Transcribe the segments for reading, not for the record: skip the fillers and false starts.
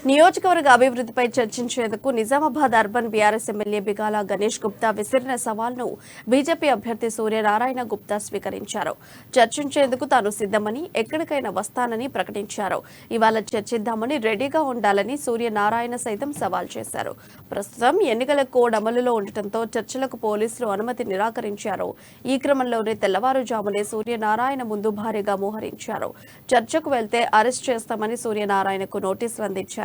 నియోజకవర్గ అభివృద్ధిపై చర్చించేందుకు Nizamabad urban BRS MLA Bigala Ganesh Gupta విసిరిన సవాల్ను బీజేపీ అభ్యర్థి సూర్యనారాయణ గుప్తా స్వీకరించారు. చర్చించేందుకు తాను సిద్ధమని, ఎక్కడికైనా వస్తానని ప్రకటించారు. ఇవాళ చర్చిద్దామని రెడీగా ఉండాలని సూర్యనారాయణ సైతం సవాల్ చేశారు. ప్రస్తుతం ఎన్నికల కోడ్ అమలులో ఉండటంతో చర్చలకు పోలీసులు అనుమతి నిరాకరించారు. ఈ క్రమంలోనే తెల్లవారుజామునే సూర్యనారాయణ ముందు భారీగా మోహరించారు. చర్చకు వెళ్తే అరెస్ట్ చేస్తామని సూర్యనారాయణకు నోటీసులు అందించారు.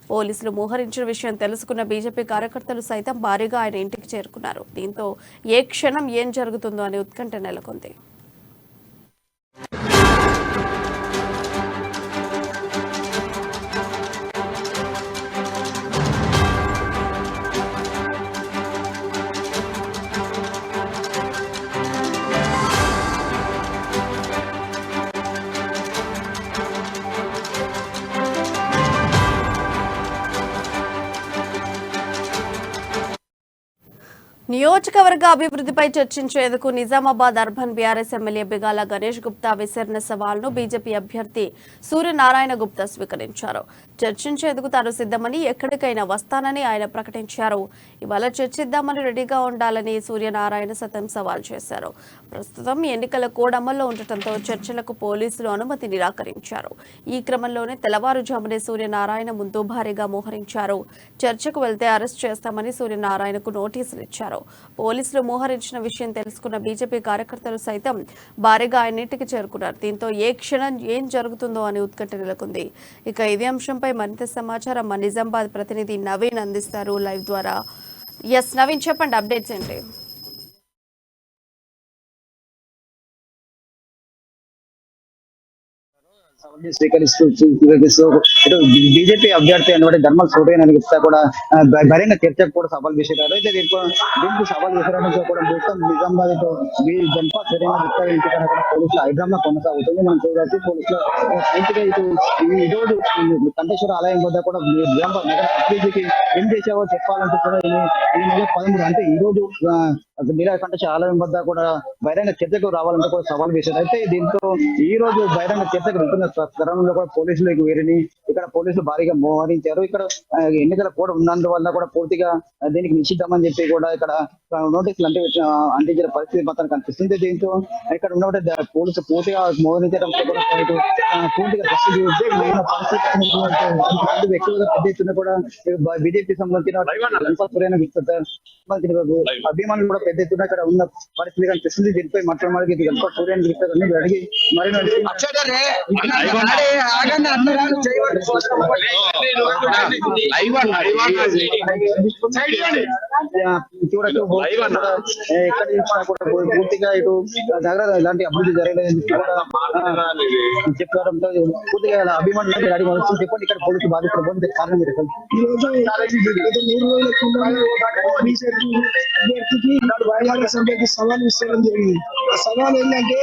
పోలీసులు మోహరించిన విషయం తెలుసుకున్న బీజేపీ కార్యకర్తలు సైతం భారీగా ఆయన ఇంటికి చేరుకున్నారు. దీంతో ఏ క్షణం ఏం జరుగుతుందో అనే ఉత్కంఠ నెలకొంది. నియోజకవర్గ అభివృద్ధిపై చర్చించేందుకు Nizamabad urban BRS MLA Bigala Ganesh Gupta విసిరిన సవాల్ను బీజేపీ అభ్యర్థి సూర్యనారాయణ గుప్తా స్వీకరించారు. చర్చించేందుకు తాను సిద్ధమని, ఎక్కడికైనా వస్తానని ఆయన ప్రకటించారు. ఇవాళ చర్చిద్దామని రెడీగా ఉండాలని సూర్యనారాయణ సైతం సవాల్ చేశారు. ప్రస్తుతం ఎన్నికల కోడ్ అమల్లో ఉండటంతో చర్చలకు పోలీసులు అనుమతి నిరాకరించారు. ఈ క్రమంలోనే తెల్లవారుజామునే సూర్యనారాయణ ముందు భారీగా మోహరించారు. చర్చకు వెళ్తే అరెస్ట్ చేస్తామని సూర్యనారాయణకు నోటీసులు ఇచ్చారు. పోలీసులు మోహరించిన విషయం తెలుసుకున్న బీజేపీ కార్యకర్తలు సైతం భారీగా ఆయన ఇంటికి చేరుకున్నారు. దీంతో ఏ క్షణం ఏం జరుగుతుందో అని ఉత్కంఠ నెలకొంది. ఇక ఇదే అంశంపై మరింత సమాచారం మా నిజామాబాద్ ప్రతినిధి నవీన్ అందిస్తారు లైవ్ ద్వారా. ఎస్ నవీన్, చెప్పండి, అప్డేట్స్ ఏంటి? స్వీకరిస్తూ బీజేపీ అభ్యర్థి అనబడే ధర్మల్ సూర్యనారాయణ గుప్తా కూడా బహిరంగ చర్చకు కూడా సవాల్ చేశారు. అయితే దీనికి సవాల్ చేశారని కూడా మొత్తం నిజామాబాద్ జనపా సూర్యనారాయణ గుప్తా ఇంటికి పోలీసులు హైదరాబాద్ లో కొనసాగుతుంది. మనం చూడాలి పోలీసులు పూర్తిగా ఈ రోజు కంఠేశ్వర ఆలయం వద్ద కూడా నిజామాబాద్ నగర అభివృద్ధికి ఏం చేసావో చెప్పాలంటే కూడా ఈ నెల 13 అంటే ఈ రోజు కంఠేశ్వర ఆలయం వద్ద కూడా బహిరంగ చర్చకు రావాలంటే కూడా సవాల్ చేశారు. అయితే దీంతో ఈ రోజు బహిరంగ చర్చకు వెళ్తున్న క్రమంలో కూడా పోలీసులు వీరిని ఇక్కడ పోలీసులు భారీగా మోహరించారు. ఇక్కడ ఎన్నికల కోడ్ ఉన్నందువల్ల కూడా పూర్తిగా దీనికి నిషిద్ధమని చెప్పి కూడా ఇక్కడ నోటీసులు అంటించిన పరిస్థితి మాత్రం కనిపిస్తుంది. దీంతో ఇక్కడ ఉన్నటువంటి పోలీసులు పూర్తిగా మోహరించడంతో కూడా పూర్తిగా వ్యక్తులుగా పెద్ద ఎత్తున కూడా బీజేపీ సంబంధించిన అభిమానులు కూడా పెద్ద ఎత్తున ఇక్కడ ఉన్న పరిస్థితి కనిపిస్తుంది. దీనిపై మాట్లాడడానికి ఇది గంప సూర్యని అడిగి మరి చూడచ్చు ఎక్కడ చూసినా కూడా పూర్తిగా ఇటు దగ్గర ఇలాంటి అభివృద్ధి జరగలేదని చెప్పడంతో పూర్తిగా అభిమానులు అడిగి చెప్పండి ఇక్కడ పోలీసు బాధితులు కారణం సవాల్ ఇస్తారని జరిగింది. ఆ సవాల్ ఏంటంటే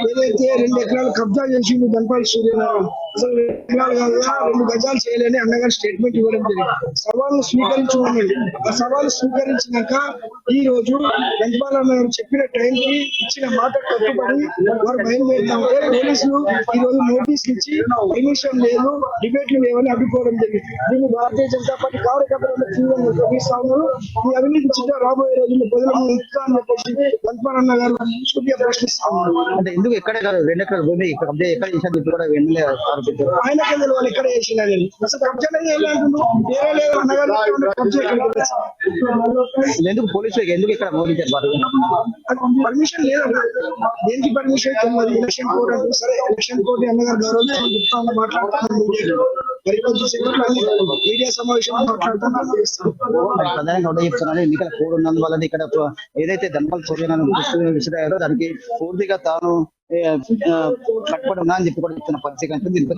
ఏదైతే 2 ఎకరాలు కబ్జా చేసిండు ధన్పాల్ సూర్యనారాయణ, అసలు 2 ఎకరాలు కాదుగా 2 గజాలు చేయలేని అన్నగారు స్టేట్మెంట్ ఇవ్వడం జరిగింది. సవాల్ స్వీకరించుకున్నాడు. ఆ సవాల్ స్వీకరించినాక ఈ రోజు ధన్పాల్ అన్నగారు చెప్పిన టైంకి ఇచ్చిన మాట కట్టుబడి వారు బయలుదేరుతా ఉంటే పోలీసులు ఈ రోజు నోటీసులు ఇచ్చి పర్మిషన్ లేదు, డిబేట్లు లేవని అడ్డుకోవడం జరిగింది. దీన్ని భారతీయ జనతా పార్టీ కార్యకర్తలు తీవ్రంగా ఖండిస్తా ఉన్నారు. ఈ అవినీతి చిత్ర రాబోయే రోజుల్లో ప్రజలను ఇస్తా అని చెప్పేసి ధన్పాల్ అన్న గారు సూర్య ప్రశ్నిస్తా ఉన్నారు. అంటే ఎందుకు ఎక్కడ 2 ఎకరాల భూమి ఎక్కడ చేసినట్టు కూడా ఎమ్మెల్యే ఆరోపించారు. ఆయనకే వాళ్ళు ఎక్కడ చేసినా నేను అసలు కబ్జా లేదు అన్నగారు ఎందుకు పోలీసులకు ఎందుకు ఇక్కడ మోడించారు? పర్మిషన్ లేదు. దేనికి పర్మిషన్? ఎలక్షన్ కోడ్ అంటే సరే ఎలక్షన్ కోడ్ అన్నగారు గౌరవం చెప్తా మాట్లాడుతున్నాను. మీడియా సమావేశం మాట్లాడుతున్నాను. ప్రధానంగా చెప్తున్నాను ఎన్నికల కోడ్ ఉన్నందువల్ల ఇక్కడ ఏదైతే ధన్పాల్ సూర్యనారాయణ విసిరారో దానికి పూర్తిగా తాను కట్టుబడి ఉన్నా అని చెప్పి కూడా ఇచ్చిన పరిస్థితి దీనిపై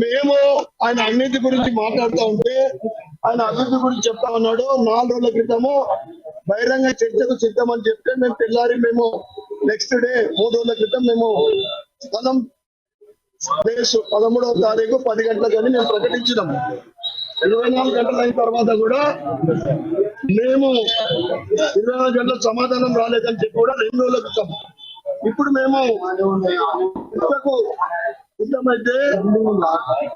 మేము ఆయన అవినీతి గురించి మాట్లాడుతూ ఉంటే ఆయన అభివృద్ధి గురించి చెప్తా ఉన్నాడు. 4 రోజుల క్రితము బహిరంగ చర్చకు సిద్ధమని చెప్తే మేము తెల్లారి నెక్స్ట్ డే 3 రోజుల క్రితం మేము స్థలం 13వ తారీఖు 10 గంటలకని మేము ప్రకటించినాము. 24 గంటలు అయిన తర్వాత కూడా మేము 24 గంటల సమాధానం రాలేదని చెప్పి కూడా 2 రోజుల క్రితం ఇప్పుడు మేము ఇంతకు సిద్ధమైతే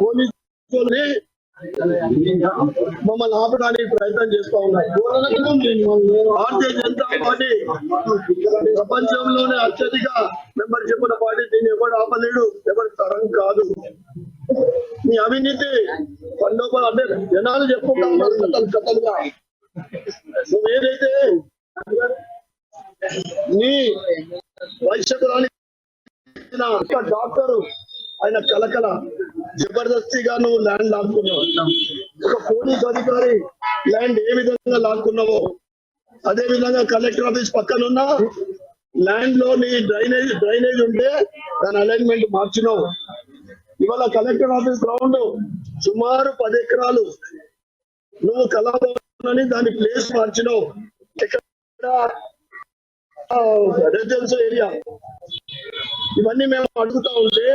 పోలీసుల్ని మమ్మల్ని ఆపడానికి ప్రయత్నం చేస్తా ఉన్నారు. భారతీయ జనతా పార్టీ ప్రపంచంలోనే అత్యధిక మెంబర్షిప్ ఉన్న పార్టీ. దీన్ని ఎవరు ఆపలేడు, ఎవరి తరం కాదు. మీ అవినీతి పండోపలు అంటే జనాలు చెప్పుకుంటా ఉన్నారు కథలుగా. నువ్వు ఏదైతే నీ వైశ్యకురాని డాక్టర్ ఆయన కలకల జబర్దస్తిగా నువ్వు ల్యాండ్ లాక్కున్నావు. ఒక పోలీస్ అధికారి ల్యాండ్ ఏ విధంగా లాక్కున్నావో అదే విధంగా కలెక్టర్ ఆఫీస్ పక్కన ఉన్న ల్యాండ్ లో నీ డ్రైనేజ్ ఉంటే దాని అలైన్మెంట్ మార్చినావు. ఇవాళ కలెక్టర్ ఆఫీస్ గ్రౌండ్ సుమారు 10 ఎకరాలు నువ్వు కళాభవన్ అని దాని ప్లేస్ మార్చినావు. ఇక్కడ రెసిడెన్షియల్ ఏరియా. ఇవన్నీ మేము అడుగుతా ఉంటే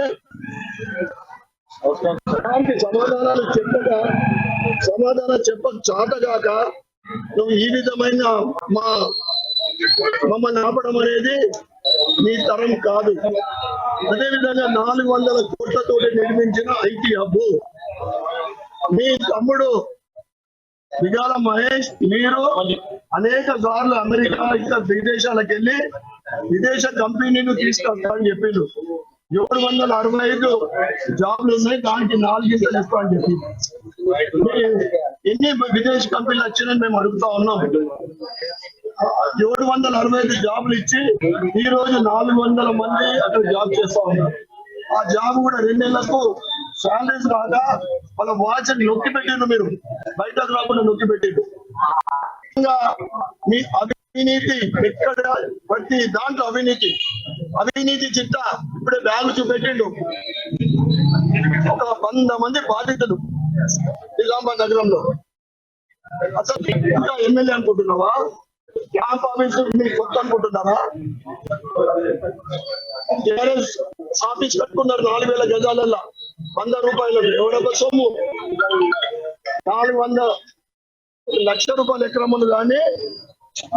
దానికి సమాధానం చెప్పక చాటగాక నువ్వు ఈ విధమైన మమ్మల్ని ఆపడం అనేది నీ తరం కాదు. అదే విధంగా 400 కోట్లతో నిర్మించిన ఐటీ హబ్ మీ తమ్ముడు బిగాల మహేష్ మీరు అనేక సార్లు అమెరికా ఇంకా విదేశాలకు వెళ్ళి విదేశ కంపెనీలు తీసుకొస్తారని చెప్పిండు. 765 జాబ్లు ఉన్నాయి, దానికి 4 ఇస్తా అని చెప్పి ఎన్ని విదేశీ కంపెనీలు వచ్చినాయని మేము అడుగుతా ఉన్నాం. 765 జాబ్లు ఇచ్చి ఈ రోజు 400 మంది అక్కడ జాబ్ చేస్తా ఉన్నారు. ఆ జాబ్ కూడా 2 నెలలకు శాలరీస్ రాగా వాళ్ళ వాచ్ నొక్కి పెట్టిండు, మీరు బయటకు రాకుండా నొక్కి పెట్టిండు. మీ అవినీతి ఎక్కడ ప్రతి దాంట్లో అవినీతి చిట్ట ఇప్పుడే బ్యాగ్ చూపెట్టిండు. ఒక 100 మంది బాధితులు నిజామాబాద్ నగరంలో. అసలు ఇంకా ఎమ్మెల్యే అనుకుంటున్నావా? క్యాంప్ ఆఫీసు మీకు కొత్త అనుకుంటున్నారా? టీఆర్ఎస్ ఆఫీస్ కట్టుకున్నారు 4000 గజాలల్లో 100 రూపాయలు. ఎవరొక సొమ్ము 400 లక్షల రూపాయల ఎకరం ఉంది, కానీ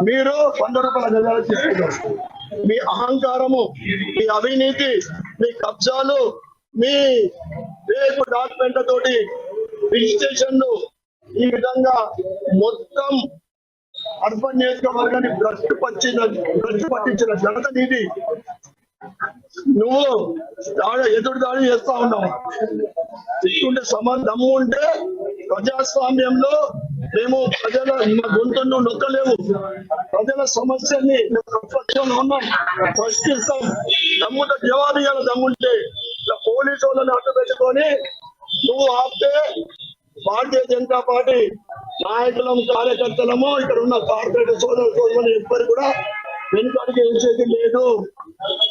మీరు 100 రూపాయల గజాలు తీసుకున్నారు. మీ అహంకారము, మీ అవినీతి, మీ కబ్జాలు, మీ రేపు డాక్యుమెంట్ తోటి రిజిస్ట్రేషన్లు, ఈ విధంగా మొత్తం అర్బన్ నియోజకవర్గాన్ని భ్రష్టు పట్టించిన ఘనత నీది. నువ్వు ఎదురు దాడి చేస్తా ఉన్నావు. ఇస్తుంటే దమ్ము ఉంటే ప్రజాస్వామ్యంలో మేము ప్రజల గొంతును నొక్కలేవు. ప్రజల సమస్యల్ని ప్రతిపక్షంలో ఉన్నాం, ప్రశ్నిస్తాం. దమ్ముతో జవాబు ఇవ్వాలి. దమ్ముంటే పోలీసు వాళ్ళని అడ్డు పెట్టుకొని నువ్వు ఆపితే భారతీయ జనతా పార్టీ నాయకులము కార్యకర్తలము ఇక్కడ ఉన్న కార్పొరేట్ సోదరులు ఎవ్వరు కూడా వెనుకడికి వేసేది లేదు.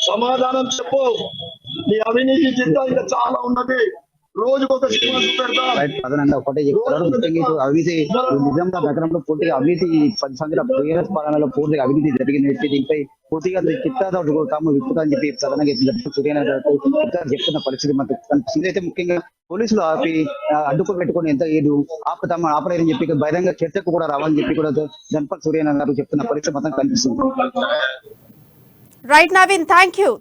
సమాధానం చెప్పు. నీ అవినీతి చిత్తం ఇంకా చాలా ఉన్నది. రోజుకొక సినిమా చూపెడతా. ప్రధానంగా ఒకటే చెప్తారు, ముఖ్యంగా అవినీతి నిజామాబాద్ నగరంలో పూర్తిగా అవినీతి 10 సంవత్సరాల టీఆర్ఎస్ పాలనలో పూర్తిగా అవినీతి జరిగింది. దీనిపై పూర్తిగా చిత్తాతో తాము విప్పుతా అని చెప్పి ప్రధానంగా చెప్తున్న పరిస్థితి మనకు ఇదైతే ముఖ్యంగా పోలీసులు ఆపి అడ్డుకు పెట్టుకుని ఎంత ఏదు ఆపలేరని చెప్పి బహిరంగ చర్చకు కూడా రావాలని చెప్పి కూడా జనపల్ సూర్యనారాయణ గారు చెప్తున్న పరిస్థితి మొత్తం కనిపిస్తుంది. Right Naveen, thank you.